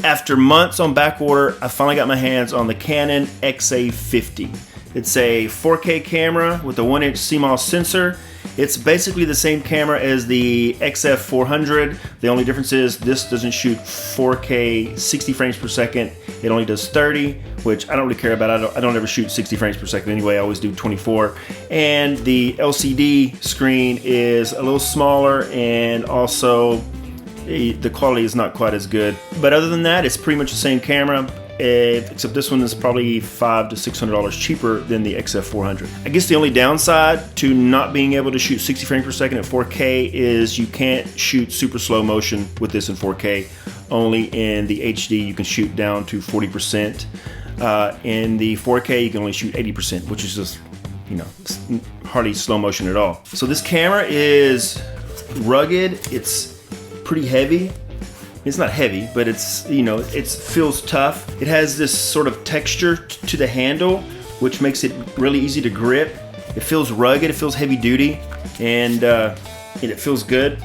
After months on back order, I finally got my hands on the Canon XA50. It's a 4K camera with a 1-inch CMOS sensor. It's basically the same camera as the XF400. The only difference is this doesn't shoot 4K 60 frames per second. It only does 30, which I don't really care about. I don't ever shoot 60 frames per second anyway. I always do 24. And the LCD screen is a little smaller, and also the quality is not quite as good. But other than that, it's pretty much the same camera, except this one is probably $500 to $600 cheaper than the XF400. I guess the only downside to not being able to shoot 60 frames per second at 4K is you can't shoot super slow motion with this in 4K. Only in the HD you can shoot down to 40%. In the 4K you can only shoot 80%, which is just, you know, hardly slow motion at all. So this camera is rugged. It's pretty heavy. It's not heavy, but it's, you know, it feels tough. It has this sort of texture to the handle, which makes it really easy to grip. It feels rugged, it feels heavy duty, and it feels good.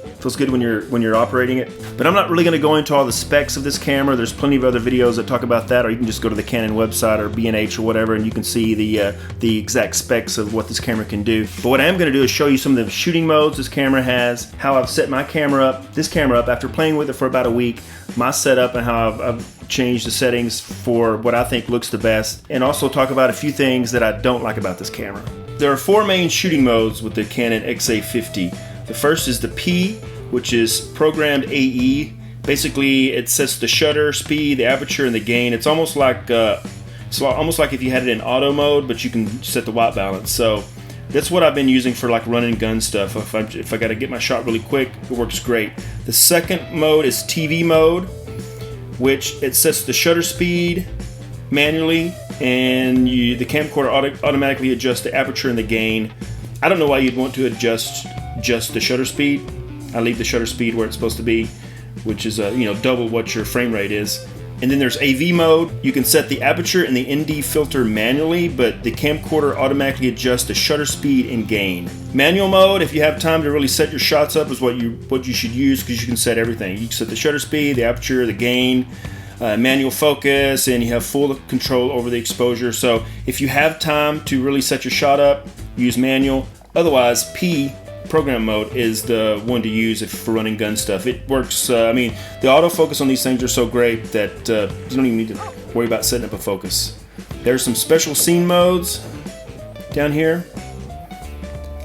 It feels good when you're operating it. But I'm not really going to go into all the specs of this camera. There's plenty of other videos that talk about that, or you can just go to the Canon website or B&H or whatever, and you can see the exact specs of what this camera can do. But what I am going to do is show you some of the shooting modes this camera has, how I've set my camera up, this camera up after playing with it for about a week, my setup, and how I've changed the settings for what I think looks the best, and also talk about a few things that I don't like about this camera. There are 4 main shooting modes with the Canon XA50. The first is the P, which is programmed AE. Basically, it sets the shutter speed, the aperture, and the gain. It's almost like if you had it in auto mode, but you can set the white balance. So that's what I've been using for like run and gun stuff. If I got to get my shot really quick, it works great. The second mode is TV mode, which it sets the shutter speed manually, and the camcorder automatically adjusts the aperture and the gain. I don't know why you'd want to adjust just the shutter speed. I leave the shutter speed where it's supposed to be, which is double what your frame rate is. And then there's AV mode. You can set the aperture and the ND filter manually, but the camcorder automatically adjusts the shutter speed and gain. Manual mode, if you have time to really set your shots up, is what you should use, because you can set everything. You can set the shutter speed, the aperture, the gain, manual focus, and you have full control over the exposure. So if you have time to really set your shot up, use manual. Otherwise, P, program mode, is the one to use for running gun stuff. It works, I mean, the autofocus on these things are so great that you don't even need to worry about setting up a focus. There's some special scene modes down here.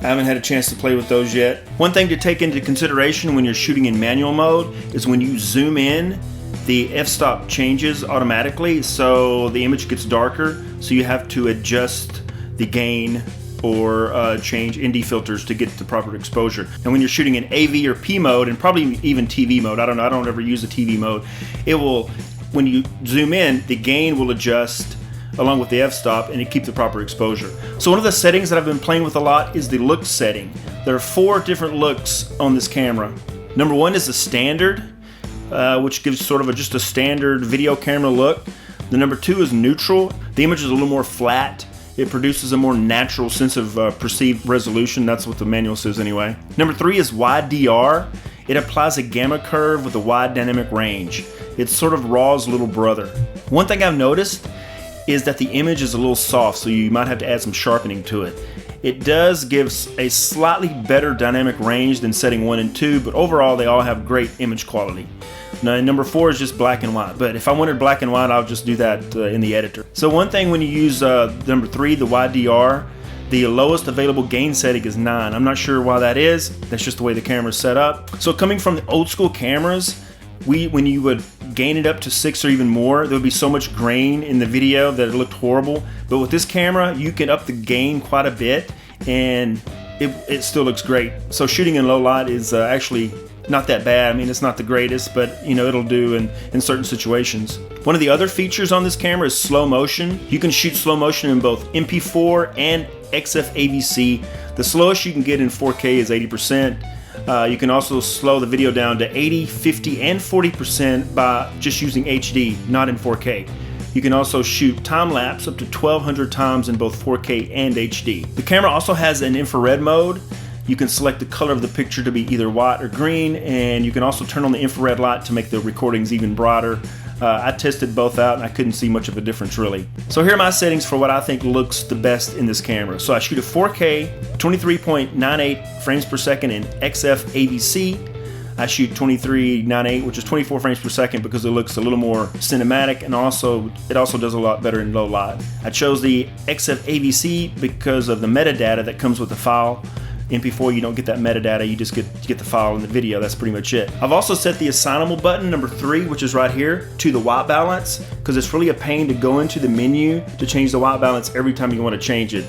I haven't had a chance to play with those yet. One thing to take into consideration when you're shooting in manual mode is when you zoom in, the f-stop changes automatically, so the image gets darker, so you have to adjust the gain or change ND filters to get the proper exposure. And when you're shooting in AV or P mode, and probably even TV mode, I don't know, I don't ever use the TV mode, it will, when you zoom in, the gain will adjust along with the f-stop, and it keeps the proper exposure. So one of the settings that I've been playing with a lot is the look setting. There are 4 different looks on this camera. Number 1 is the standard, which gives sort of just a standard video camera look. The number 2 is neutral. The image is a little more flat. It produces a more natural sense of perceived resolution. That's what the manual says anyway. Number 3 is wide DR. It applies a gamma curve with a wide dynamic range. It's sort of RAW's little brother. One thing I've noticed is that the image is a little soft, so you might have to add some sharpening to it. It does give a slightly better dynamic range than setting 1 and 2, but overall they all have great image quality. Now, number 4 is just black and white, but if I wanted black and white, I'll just do that in the editor. So one thing when you use number 3, the wide DR, the lowest available gain setting is 9. I'm not sure why that is. That's just the way the camera is set up. So coming from the old school cameras, when you would gain it up to 6 or even more, there would be so much grain in the video that it looked horrible. But with this camera, you can up the gain quite a bit, and it still looks great. So shooting in low light is actually not that bad. I mean, it's not the greatest, but it'll do in certain situations. One of the other features on this camera is slow motion. You can shoot slow motion in both MP4 and XF-AVC. The slowest you can get in 4K is 80%. You can also slow the video down to 80, 50, and 40% by just using HD, not in 4K. You can also shoot time-lapse up to 1200 times in both 4K and HD. The camera also has an infrared mode. You can select the color of the picture to be either white or green, and you can also turn on the infrared light to make the recordings even brighter. I tested both out and I couldn't see much of a difference really. So here are my settings for what I think looks the best in this camera. So I shoot a 4K 23.98 frames per second in XF80C. I shoot 23.98, which is 24 frames per second, because it looks a little more cinematic, and it also does a lot better in low light. I chose the XF80C because of the metadata that comes with the file. MP4, you don't get that metadata, you just get the file and the video. That's pretty much it. I've also set the assignable button number 3, which is right here, to the white balance, because it's really a pain to go into the menu to change the white balance every time you want to change it.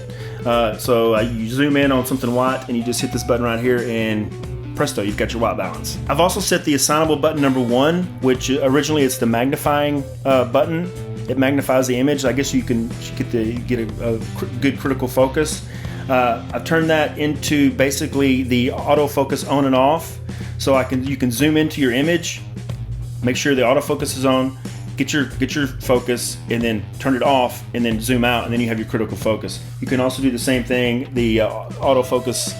So you zoom in on something white and you just hit this button right here, and presto, you've got your white balance. I've also set the assignable button number 1, which originally it's the magnifying button. It magnifies the image. I guess you can get a good critical focus. I've turned that into basically the autofocus on and off, so you can zoom into your image, make sure the autofocus is on, get your focus, and then turn it off, and then zoom out, and then you have your critical focus. You can also do the same thing. The autofocus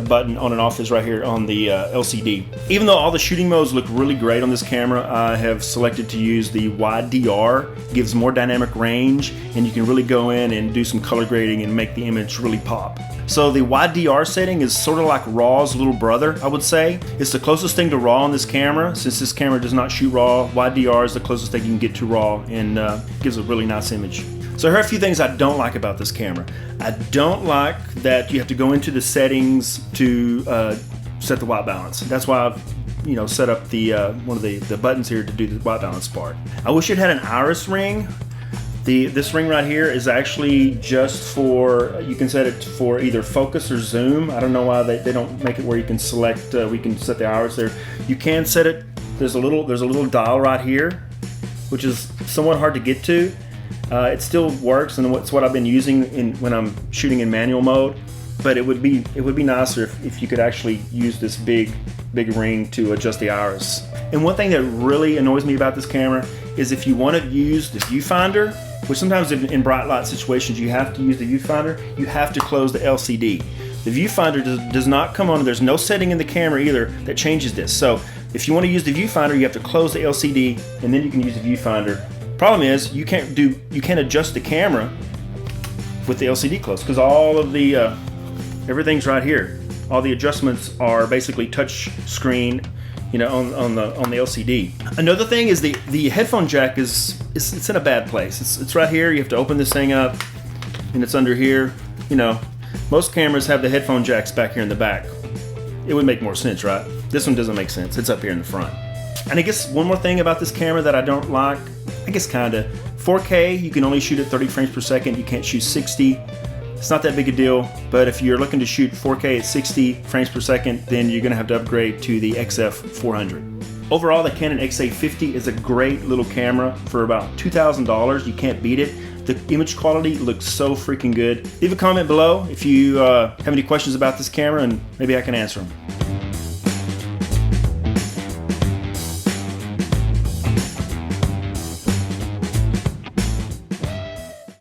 button on and off is right here on the LCD. Even though all the shooting modes look really great on this camera, I have selected to use the wide DR. It gives more dynamic range, and you can really go in and do some color grading and make the image really pop. So the wide DR setting is sort of like RAW's little brother, I would say. It's the closest thing to RAW on this camera. Since this camera does not shoot RAW, wide DR is the closest thing you can get to RAW, and gives a really nice image. So here are a few things I don't like about this camera. I don't like that you have to go into the settings to set the white balance. That's why I've set up the one of the buttons here to do the white balance part. I wish it had an iris ring. This ring right here is actually just for, you can set it for either focus or zoom. I don't know why they don't make it where you can select, we can set the iris there. You can set it, there's a little dial right here, which is somewhat hard to get to. It still works, and it's what I've been using when I'm shooting in manual mode. But it would be nicer if you could actually use this big ring to adjust the iris. And one thing that really annoys me about this camera is if you want to use the viewfinder, which sometimes in bright light situations you have to use the viewfinder, you have to close the LCD. The viewfinder does not come on. There's no setting in the camera either that changes this. So if you want to use the viewfinder, you have to close the LCD, and then you can use the viewfinder. Problem is, you can't adjust the camera with the LCD closed, because all of the everything's right here. All the adjustments are basically touch screen, on the LCD. Another thing is the headphone jack it's in a bad place. It's right here. You have to open this thing up, and it's under here. Most cameras have the headphone jacks back here in the back. It would make more sense, right? This one doesn't make sense. It's up here in the front. And I guess one more thing about this camera that I don't like, I guess kinda, 4K, you can only shoot at 30 frames per second. You can't shoot 60. It's not that big a deal, but if you're looking to shoot 4K at 60 frames per second, then you're gonna have to upgrade to the XF400. Overall, the Canon XA50 is a great little camera for about $2,000. You can't beat it. The image quality looks so freaking good. Leave a comment below if you have any questions about this camera, and maybe I can answer them.